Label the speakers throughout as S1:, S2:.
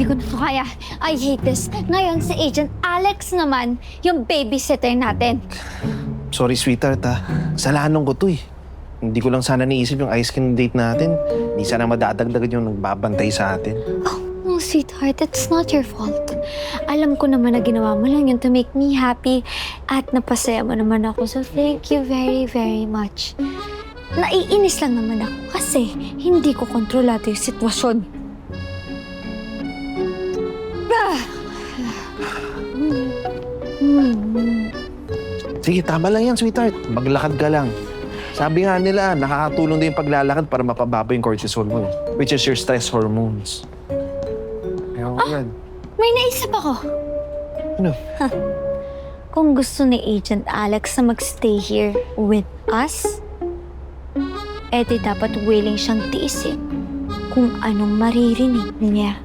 S1: ko na to kaya. I hate this. Ngayon, si Agent Alex naman, yung babysitter natin.
S2: Sorry, sweetheart, ha. Kasalanan ko to, eh. Hindi ko lang sana naisip yung ice cream date natin. Hindi sana madadagdagan yung nagbabantay sa atin.
S1: Oh, no, sweetheart. It's not your fault. Alam ko naman na ginawa mo lang yun to make me happy at napasaya mo naman ako. So, thank you very, very much. Naiinis lang naman ako kasi hindi ko kontrolado yung sitwasyon.
S2: Sige, tama lang yan, sweetheart. Maglakad ka lang. Sabi nga nila, nakakatulong din yung paglalakad para mapababa yung cortisol mo, which is your stress hormones. Ewan ko yan.
S1: May naisip ako.
S2: Ano?
S1: Kung gusto ni Agent Alex na magstay here with us, edi dapat willing siyang tiisin kung anong maririnig niya.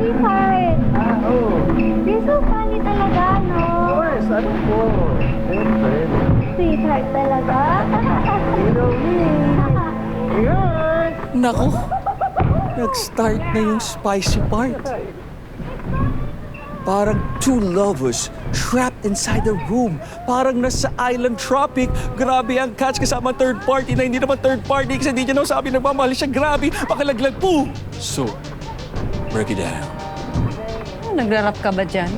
S1: Sweetheart! You're so funny talaga, no?
S2: Of course, ano po? Siyempre.
S1: Sweetheart talaga.
S2: You know me. Yan!
S3: Nako, nag-start na yung spicy part. Parang two lovers trapped inside a room. Parang nasa island tropic. Grabe ang catch kasama third party na hindi naman third party kasi hindi niya nasabi nagmamahal siya. Grabe, pakilaglag po. So, break it down.
S4: Nagra-rap ka ba dyan?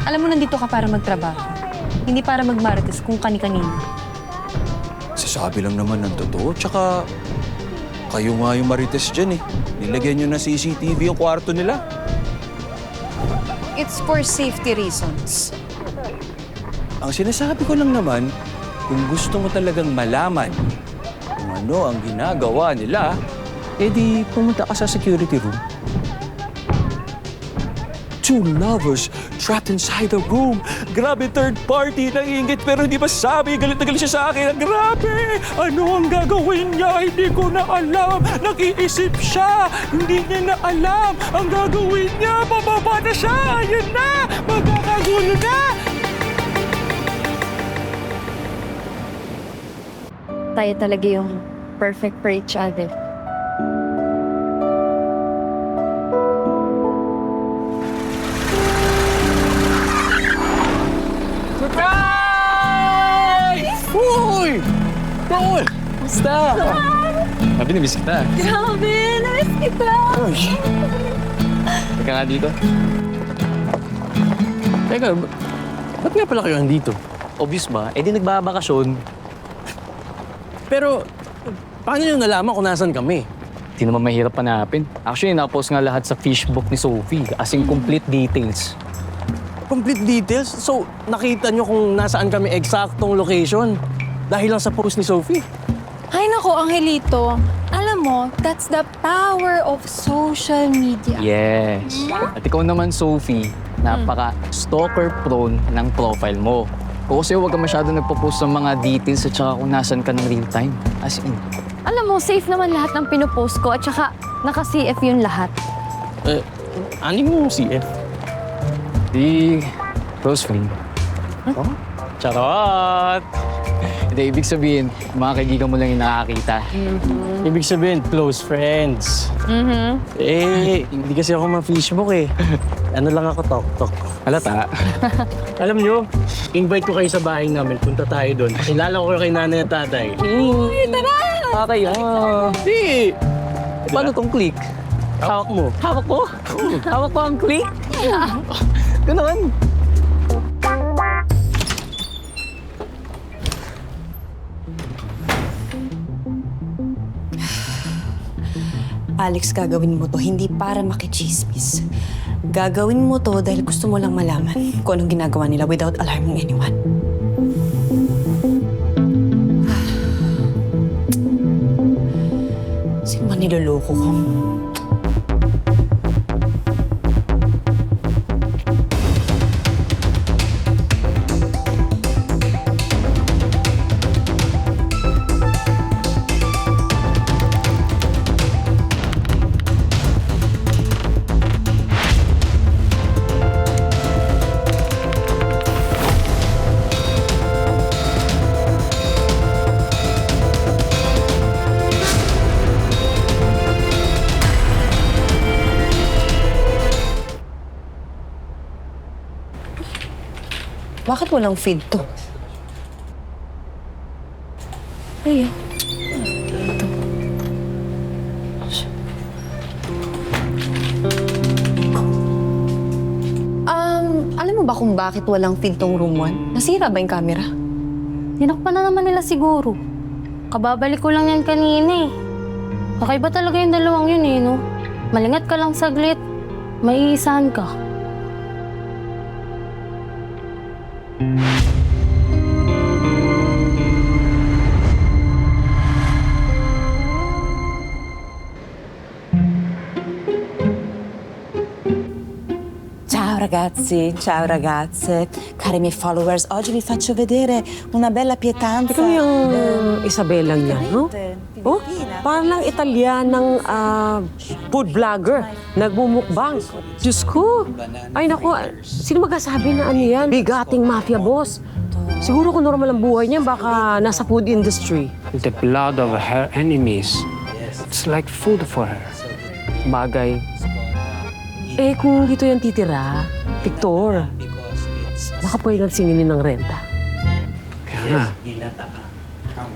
S4: Alam mo, nandito ka para magtrabaho. Hindi para magmarites kung kani-kanino.
S3: Sasabi lang naman ng totoo. Tsaka, kayo nga yung marites dyan eh. Nilagyan nyo na CCTV yung kwarto nila.
S4: It's for safety reasons.
S3: Ang sinasabi ko lang naman, kung gusto mo talagang malaman kung ano ang ginagawa nila, edi pumunta ka sa security room. Two lovers trapped inside a room. Grabe, third party, nangingit pero hindi masabi. Galit na galit siya sa akin. Grabe! Ano ang gagawin niya? Hindi ko na alam. Nag-iisip siya. Hindi niya na alam. Ang gagawin niya, bababa na siya. Ayun na! Magkakagulo na!
S1: Tayo talaga yung perfect for each other.
S3: Surprise! Uy! Paul! Basta!
S5: Sabi, namiss kita.
S1: Grabe! Namiss kita!
S5: Teka nga dito. Teka, ba't nga pala kayo andito? Obvious ba? Eh di nagbabakasyon. Pero, paano nyo nalaman kung nasan kami? Di naman mahirap hanapin. Actually, napost nga lahat sa fishbook ni Sophie. As in complete details. Complete details? So, nakita nyo kung nasaan kami eksaktong location dahil lang sa post ni Sophie?
S6: Ay nako, Angelito. Alam mo, that's the power of social media.
S5: Yes. At ikaw naman, Sophie, napaka-stalker-prone ng profile mo. Kasi huwag ka masyado nagpo-post ng mga details at saka kung nasan ka ng real time. As in.
S1: Alam mo, safe naman lahat ng pinopost ko at saka naka-CF yun lahat.
S5: Ano yung CF? Di close friend. Oh? Charot! Hindi, ibig sabihin, mga kaibigan mo lang yung nakakita.
S7: Ibig sabihin, close friends. Eh, hindi kasi ako ma-Facebook eh. Ano lang ako, tok-tok.
S5: Halata.
S7: Alam nyo, invite ko kayo sa bahay namin. Punta tayo doon. Kilala ko kayo kay nanay at tatay.
S5: Okay, Di! Paano tong click?
S7: Hawak mo.
S5: Hawak ko? Hawak ko ang click? Ganun.
S8: Alex, gagawin mo to hindi para makichismis. Gagawin mo to dahil gusto mo lang malaman kung anong ginagawa nila without alarming anyone. Sino ba niloloko ko? Bakit walang feed to? Ay, alam mo ba kung bakit walang feed tong room 1? Nasira ba yung camera?
S9: Tinakpan na naman nila siguro. Kababalik ko lang yan kanina eh. Kakaiba talaga yung dalawang yun eh, no? Malingat ka lang saglit, maiisahan ka.
S10: Ciao ragazze, cari miei followers, oggi vi faccio vedere una bella pietanza.
S11: Ikaw yung Isabella niya, no? Oh, parang lang Italianang food vlogger. Nagmumukbang. Diyos ko. Ay, naku. Sino magkasabi na ano yan? Bigating mafia boss. Siguro kung normal ang buhay niya, baka nasa food industry.
S7: The blood of her enemies. It's like food for her.
S11: Bagay. Eh, kung dito yan titira, Victor, baka pwede singilin ng renta.
S7: Kaya nga,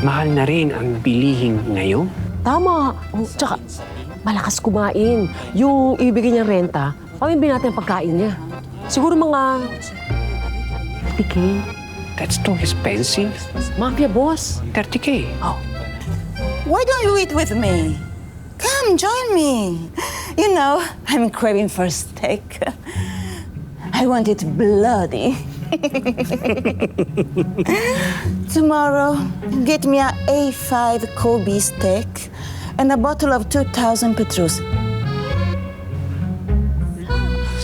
S7: mahal na rin ang bilihin ngayon.
S11: Tama. Oh, tsaka, malakas kumain. Yung ibigay niyang renta, pamimbin natin ang pagkain niya. Siguro mga 30K.
S7: That's too expensive.
S11: Mafia boss.
S7: 30K.
S11: Oh.
S10: Why don't you eat with me? Come, join me. You know, I'm craving for steak. I want it bloody. Tomorrow, get me a A5 Kobe steak and a bottle of 2,000 Petrus.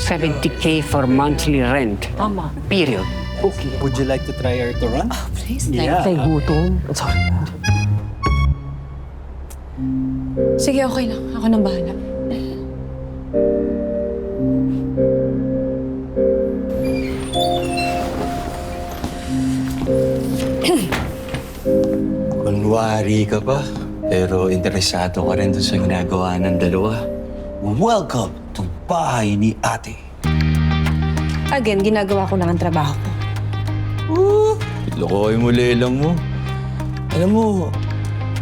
S7: 70K for monthly rent.
S11: Tama.
S7: Period.
S11: Okay.
S3: Would you like to try our restaurant?
S8: Oh, please,
S3: Yeah.
S11: Tay gutom. Sorry.
S8: Sige, okay lang. Ako nang bahala.
S3: Kunwari ka pa, pero interesado ka rin dun sa ginagawa ng dalawa. Welcome to bahay ni ate.
S8: Again, ginagawa ko lang ang trabaho ko.
S3: Lokoy mo, lelang mo. Alam mo,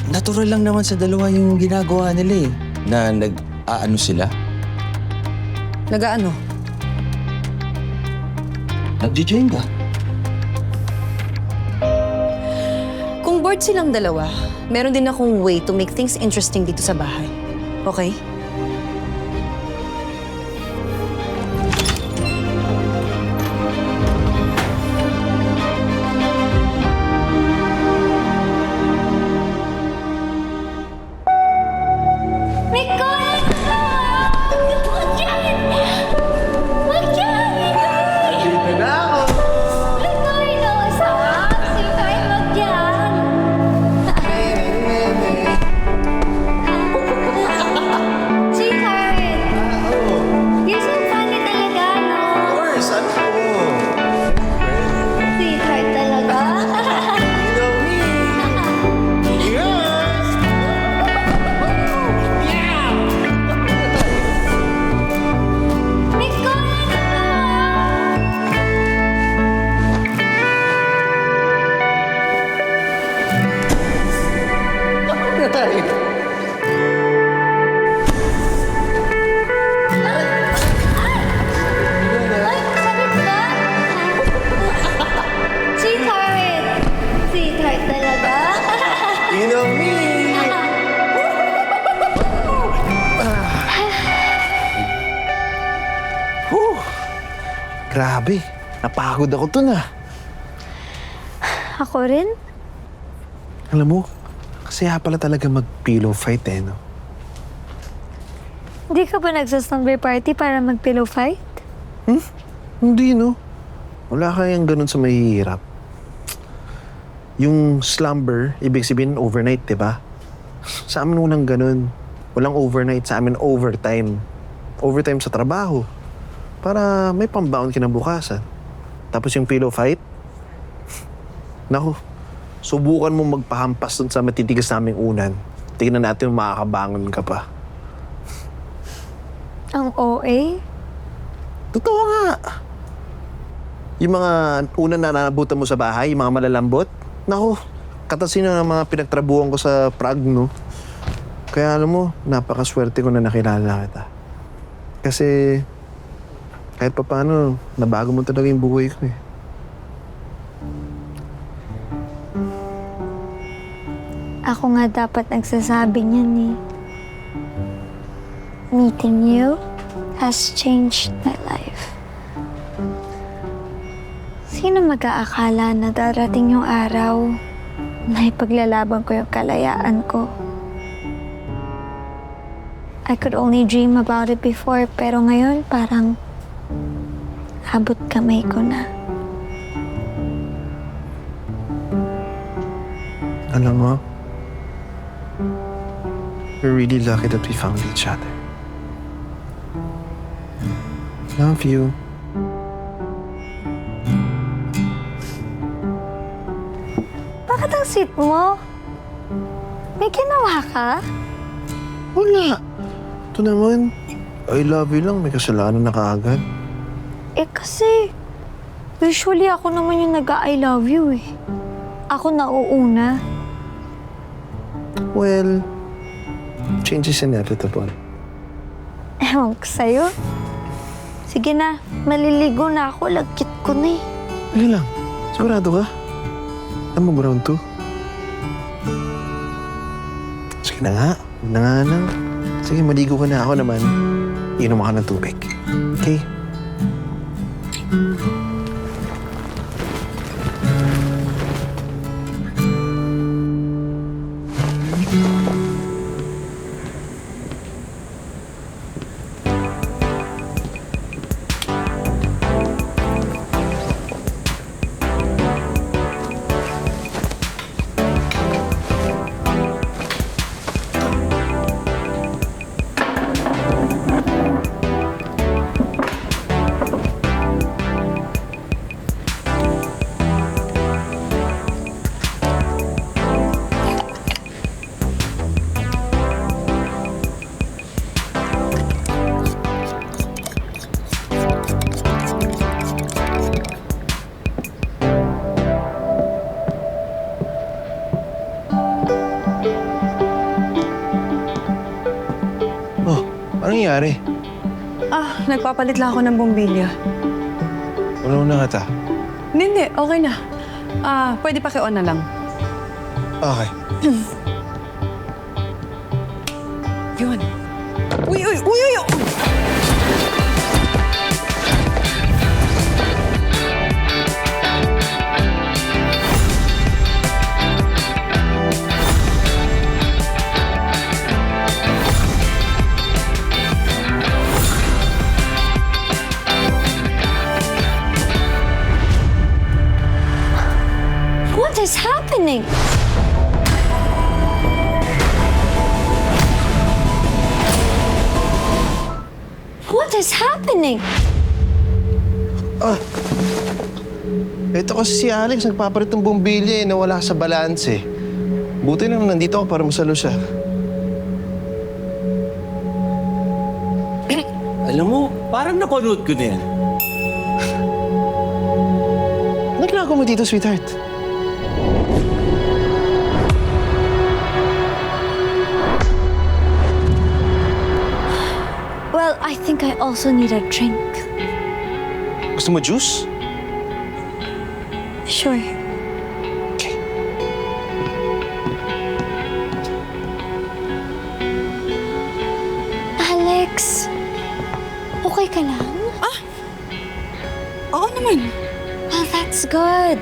S3: natural lang naman sa dalawa yung ginagawa nila eh. Na nag-aano sila.
S8: Nagaano?
S3: Nag-Jenga.
S8: Kung bored silang dalawa, meron din akong way to make things interesting dito sa bahay. Okay?
S1: Sweetheart talaga.
S2: You know me! Grabe, napagod ako to na.
S1: Ako rin?
S2: Alam mo, kasi pala talaga mag-pillow fight eh, no?
S1: Hindi ka ba nagsa-slumber party para mag-pillow fight?
S2: Hindi, no? Wala kayang ganun sa mahihirap. Yung slumber, ibig sabihin overnight, di ba? Sa amin walang ganun. Walang overnight, sa amin overtime. Overtime sa trabaho. Para may pambaon kinabukasan. Tapos yung pillow fight, naku, subukan mo magpahampas dun sa matitigas naming unan. Tingnan natin kung makakabangon ka pa.
S1: Ang OA?
S2: Totoo nga. Yung mga unang nanabutan mo sa bahay, yung mga malalambot, naku, katasino ng mga pinagtrabuhan ko sa Prague, no? Kaya alam mo, napakaswerte ko na nakilala kita. Kasi kahit pa paano, nabago mo talaga yung buhay ko eh.
S1: Ako nga dapat nagsasabi niyan eh. Meeting you has changed my life. Sino mag-aakala na darating yung araw na ipaglalaban ko yung kalayaan ko? I could only dream about it before, pero ngayon parang abot kamay ko na.
S2: Alam mo, we're really lucky that we found each other. Love you.
S1: Bakit ang sweet mo? May ginawa ka?
S2: Wala. Ito naman, I love you lang. May kasalanan na kaagad.
S1: Eh kasi, usually ako naman yung nag-I love you eh. Ako nauuna.
S2: Well, change is inevitable.
S1: Ewan ko sa'yo. Sige na, maliligo na ako. Lagkit ko na eh.
S2: Sige lang, sigurado ka? Alam mo, round 2? Sige na nga, huwag na nga lang. Sige, maligo ka na. Ako naman, inom ka ng tubig. Okay? Oh, anong nangyari?
S8: Nagpapalit lang ako ng bumbilya.
S2: Wala na kita.
S8: Hindi, okay na. Pwede pa on na lang.
S2: Okay.
S8: Yun. Uy, uy, uy, uy!
S1: What is happening? What is happening?
S2: Ito kasi si Alex, nagpapalit ng bumbilya eh, nawala sa balanse. Buti naman nandito ako para masalo siya.
S3: Alam mo, parang napanood ko na yan.
S2: Ano ginagawa mo dito, sweetheart?
S1: Well, I think I also need a drink.
S2: Gusto mo juice?
S1: Sure. Alex, okay ka lang?
S8: Oo naman.
S1: Well, that's good.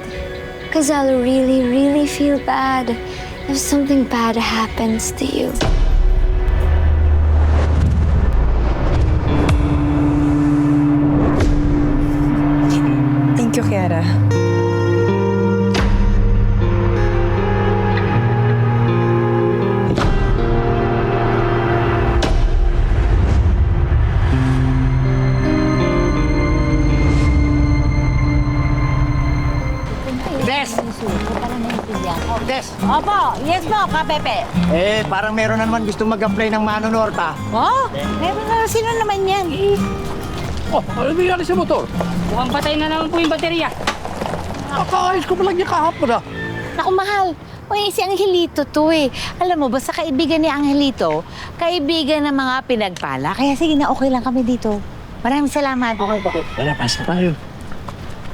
S1: Because I'll really, really feel bad if something bad happens to you.
S8: Thank you, Kiara.
S10: Opo, yes po, Kapepe.
S12: Parang meron na naman gusto mag-apply ng Mano Norta.
S10: Oh, meron na sino naman yan?
S3: Oh, ano nangyari sa motor?
S9: Mukhang patay na naman po yung baterya.
S3: Nakaayos ko pa lang niya kahapon ah.
S10: Naku, mahal. Uy, si Angelito to eh. Alam mo, basta kaibigan ni Angelito, kaibigan ng mga pinagpala. Kaya sige na, okay lang kami dito. Maraming salamat. Okay.
S7: Tara, pasok tayo.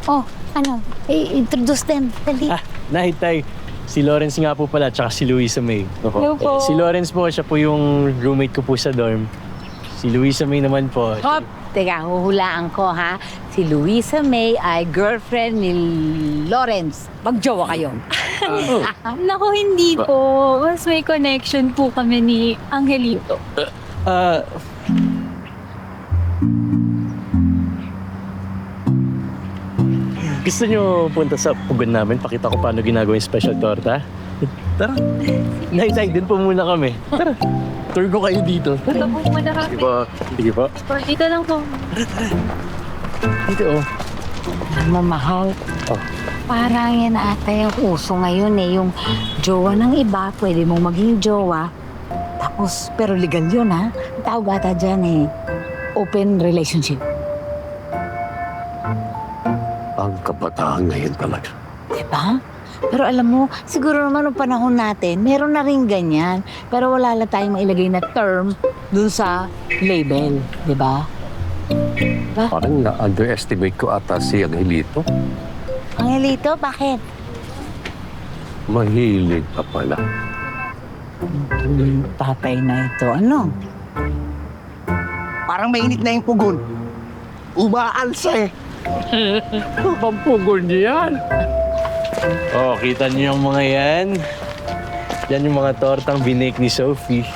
S10: Oh, ano? Introduce them. Dali.
S7: Night, Tay. Si Lawrence nga po pala, tsaka si Luisa May.
S9: Hello po.
S7: Si Lawrence po, siya po yung roommate ko po sa dorm. Si Luisa May naman po.
S10: Hop! Teka, huhulaan ko ha. Si Luisa May ay girlfriend ni Lawrence. Magjowa kayo.
S6: Naku, hindi po. Mas may connection po kami ni Angelito.
S7: Gusto nyo punta sa pugon namin? Pakita ko paano ginagawa yung special torta? Tara. Night, din po muna kami. Tara. Tour ko kayo dito.
S6: Ito po muna kami.
S7: Sige po. Sige po.
S6: Dito lang po.
S7: Dito oh.
S10: Mamahal.
S7: Oh.
S10: Parang yan ata yung uso ngayon eh. Yung jowa ng iba, pwede mong maging jowa. Tapos, pero legal yun ha. Tawag ata dyan eh. Open relationship.
S3: Ang kabataan ngayon talaga.
S10: Diba? Pero alam mo, siguro naman noong panahon natin, meron na rin ganyan. Pero wala lang tayong mailagay na term dun sa label. Diba?
S3: Parang na-underestimate ko ata si Angelito.
S10: Angelito, bakit?
S3: Mahilig pa pala.
S10: Tatay na ito. Ano?
S2: Parang mainit na yung pugon. Umaalsa eh.
S7: Pampugon yan. Oh, kita niyo yung mga yan? Yan yung mga tortang binake ni Sophie.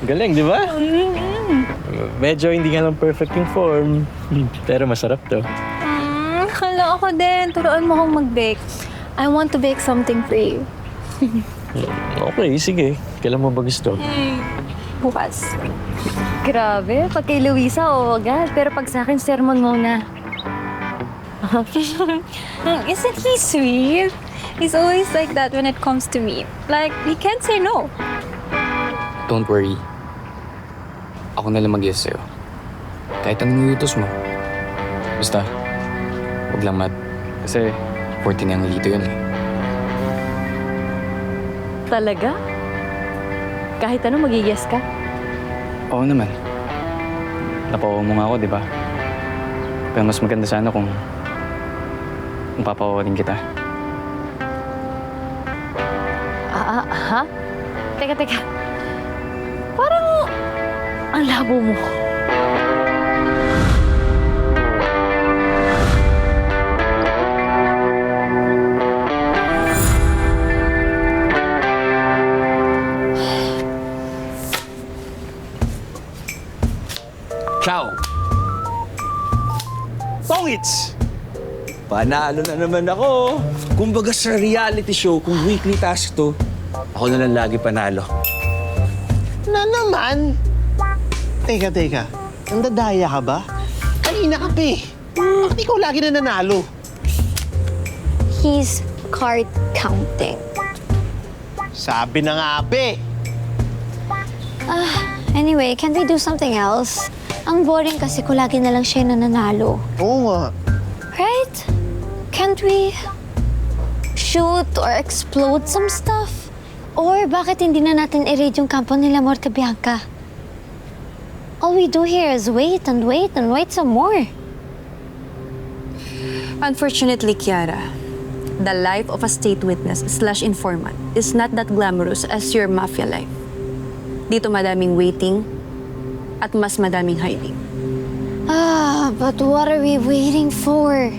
S7: Galing, di ba? Medyo hindi nga lang perfect yung form. Pero masarap to.
S6: Hala ako din. Turuan mo akong mag-bake. I want to bake something for you.
S7: Okay, sige. Kailan mo ba gusto?
S6: Bukas.
S9: Grabe, pag kay Luisa, oo agad. Pero pag sa akin, sermon muna.
S6: Isn't he sweet? He's always like that when it comes to me. Like, he can't say no.
S5: Don't worry. Ako na lang mag-yes sa'yo. Kahit anong iutos mo. Basta, huwag lang mat. Kasi, 14 ang lito yun eh.
S9: Talaga? Kahit ano, mag-yes ka?
S5: Oo naman. Napawawa mo nga ako, di ba? Pero mas maganda sana kung papawawarin kita.
S9: Ha? Teka. Parang ang labo mo.
S3: Ciao! Tongits! Panalo na naman ako. Kumbaga sa reality show, kung weekly task to, ako na lang lagi panalo.
S2: Na naman? Teka. Ang dadaya ka ba? Kanina ka pa eh. Bakit ikaw lagi na nanalo?
S1: He's card counting.
S2: Sabi na nga pe.
S1: Anyway, can't we do something else? Ang boring kasi ko lagi na lang siya nananalo.
S2: Oo nga.
S1: Right? Can't we shoot or explode some stuff? Or bakit hindi na natin i-raid yung kampo nila Morte Bianca? All we do here is wait and wait and wait some more.
S4: Unfortunately, Kiara, the life of a state witness / informant is not that glamorous as your mafia life. Dito madaming waiting at mas madaming hiding.
S1: But what are we waiting for?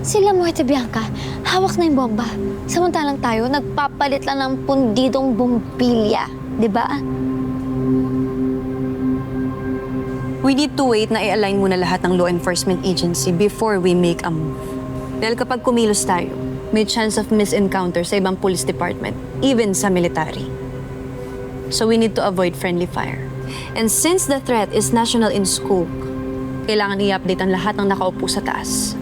S1: Sila Muerte Bianca, hawak na yung bomba. Samantalang tayo, nagpapalit lang ng pundidong bumbilya. Di ba?
S4: We need to wait na i-align muna lahat ng law enforcement agency before we make a move. Dahil kapag kumilos tayo, may chance of misencounter sa ibang police department, even sa military. So we need to avoid friendly fire. And since the threat is national in scope, kailangan i-update ang lahat ng nakaupo sa taas.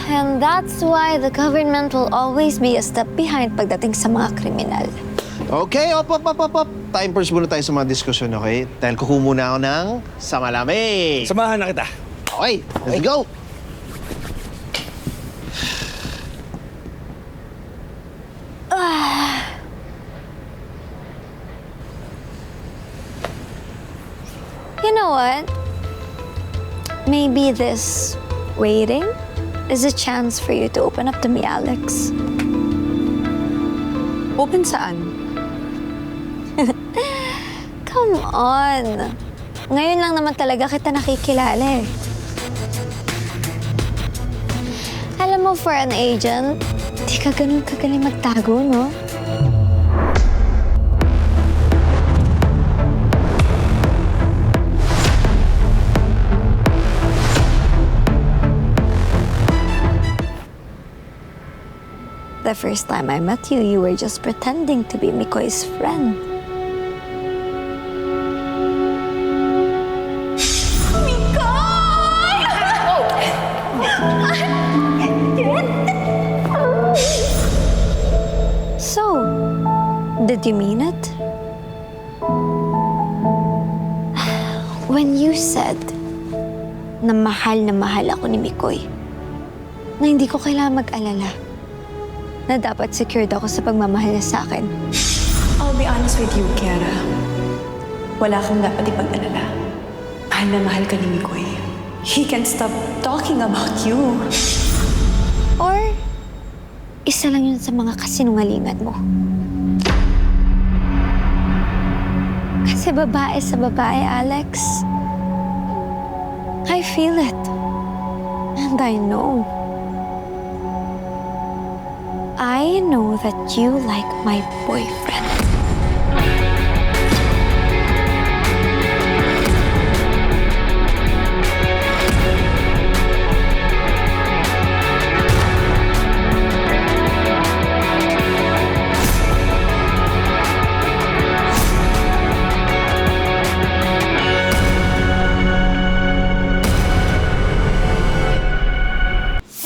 S1: And that's why the government will always be a step behind pagdating sa mga kriminal.
S2: Okay, op. Time first muna tayo sa mga diskusyon, okay? Dahil kukuha muna ako ng Samalame.
S3: Samahan na kita.
S2: Okay, let's go!
S1: You know what? Maybe this waiting is a chance for you to open up to me, Alex.
S4: Open saan?
S1: Come on. Ngayon lang naman talaga kita nakikilala eh. Alam mo, for an agent, di ka ganun kagaling magtago, no? The first time I met you, you were just pretending to be Mikoy's friend. So, did you mean it? When you said na mahal ako ni Mikoy, na hindi ko kailangan mag-alala, na dapat secured ako sa pagmamahal niya sa akin.
S8: I'll be honest with you, Kiara. Wala kang dapat ipag-alala. Mahal na mahal ka ni Mikoy. He can't stop talking about you.
S1: Or, isa lang yun sa mga kasinungalingan mo. Kasi babae sa babae, Alex. I feel it. And I know. I know that you like my boyfriend.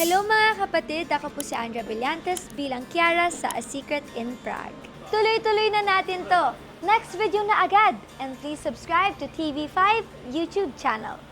S1: Hello mga kapatid, ako po si Andrea Brillantes bilang Kiara sa A Secret in Prague. Tuloy-tuloy na natin to. Next video na agad. And please subscribe to TV5 YouTube channel.